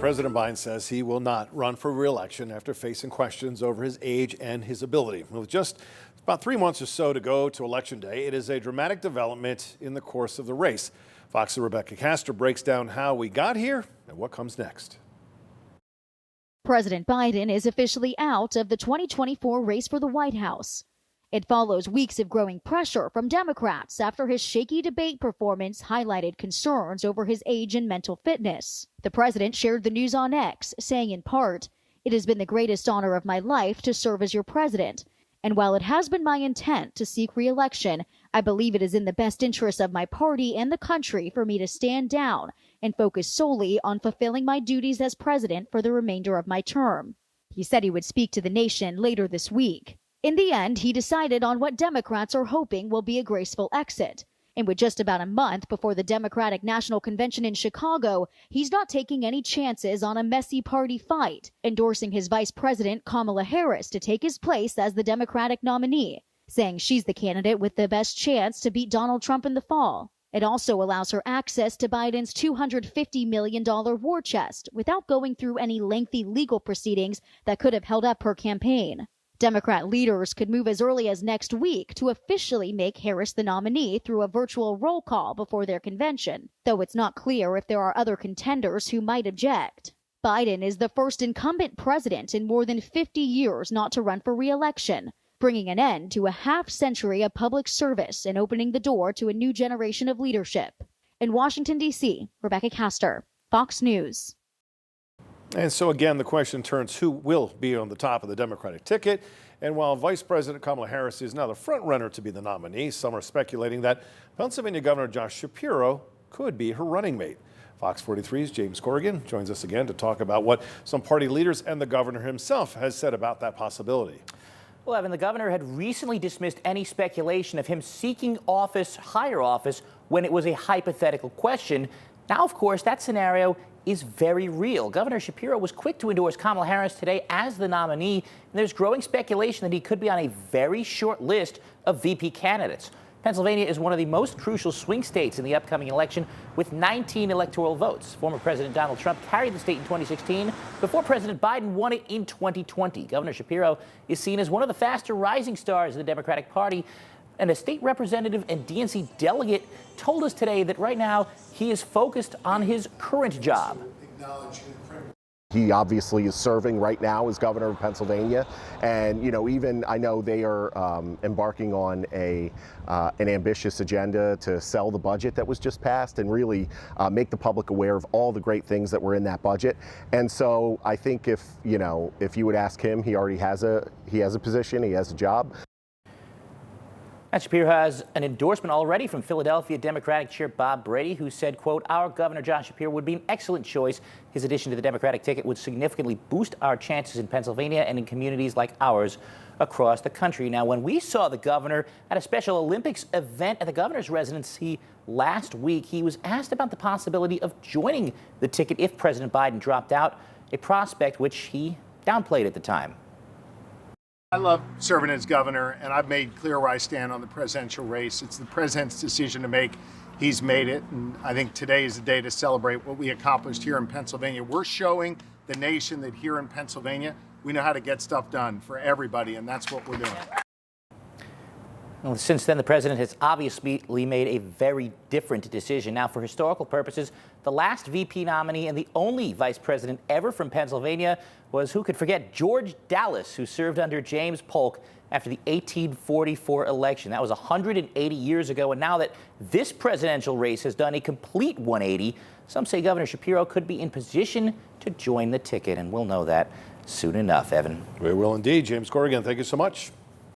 President Biden says he will not run for re-election after facing questions over his age and his ability. With just about 3 months or so to go to Election Day, it is a dramatic development in the course of the race. Fox's Rebecca Castor breaks down how we got here and what comes next. President Biden is officially out of the 2024 race for the White House. It follows weeks of growing pressure from Democrats after his shaky debate performance highlighted concerns over his age and mental fitness. The president shared the news on X, saying in part, "It has been the greatest honor of my life to serve as your president. And while it has been my intent to seek re-election, I believe it is in the best interest of my party and the country for me to stand down and focus solely on fulfilling my duties as president for the remainder of my term." He said he would speak to the nation later this week. In the end, he decided on what Democrats are hoping will be a graceful exit. And with just about a month before the Democratic National Convention in Chicago, he's not taking any chances on a messy party fight, endorsing his Vice President Kamala Harris to take his place as the Democratic nominee, saying she's the candidate with the best chance to beat Donald Trump in the fall. It also allows her access to Biden's $250 million war chest without going through any lengthy legal proceedings that could have held up her campaign. Democrat leaders could move as early as next week to officially make Harris the nominee through a virtual roll call before their convention, though it's not clear if there are other contenders who might object. Biden is the first incumbent president in more than 50 years not to run for re-election, bringing an end to a half-century of public service and opening the door to a new generation of leadership. In Washington, D.C., Rebecca Castor, Fox News. And so again, the question turns who will be on the top of the Democratic ticket. And while Vice President Kamala Harris is now the frontrunner to be the nominee, some are speculating that Pennsylvania Governor Josh Shapiro could be her running mate. Fox 43's James Corrigan joins us again to talk about what some party leaders and the governor himself has said about that possibility. Well, Evan, the governor had recently dismissed any speculation of him seeking office, higher office, when it was a hypothetical question. Now, of course, that scenario is very real. Governor Shapiro was quick to endorse Kamala Harris today as the nominee, and there's growing speculation that he could be on a very short list of VP candidates. Pennsylvania is one of the most crucial swing states in the upcoming election with 19 electoral votes. Former President Donald Trump carried the state in 2016 before President Biden won it in 2020. Governor Shapiro is seen as one of the faster rising stars of the Democratic Party, and a state representative and DNC delegate told us today that right now he is focused on his current job. He obviously is serving right now as governor of Pennsylvania, and even I know they are embarking on an ambitious agenda to sell the budget that was just passed and really make the public aware of all the great things that were in that budget. And so I think if you would ask him, he already has a position, he has a job. And Shapiro has an endorsement already from Philadelphia Democratic Chair Bob Brady, who said, quote, "Our Governor Josh Shapiro would be an excellent choice. His addition to the Democratic ticket would significantly boost our chances in Pennsylvania and in communities like ours across the country." Now, when we saw the governor at a Special Olympics event at the governor's residency last week, he was asked about the possibility of joining the ticket if President Biden dropped out, a prospect which he downplayed at the time. I love serving as governor, and I've made clear where I stand on the presidential race. It's the president's decision to make. He's made it, and I think today is the day to celebrate what we accomplished here in Pennsylvania. We're showing the nation that here in Pennsylvania, we know how to get stuff done for everybody, and that's what we're doing. Well, since then, the president has obviously made a very different decision. Now, for historical purposes, the last VP nominee and the only vice president ever from Pennsylvania was, who could forget, George Dallas, who served under James Polk after the 1844 election. That was 180 years ago. And now that this presidential race has done a complete 180, some say Governor Shapiro could be in position to join the ticket. And we'll know that soon enough, Evan. We will indeed. James Corrigan, thank you so much.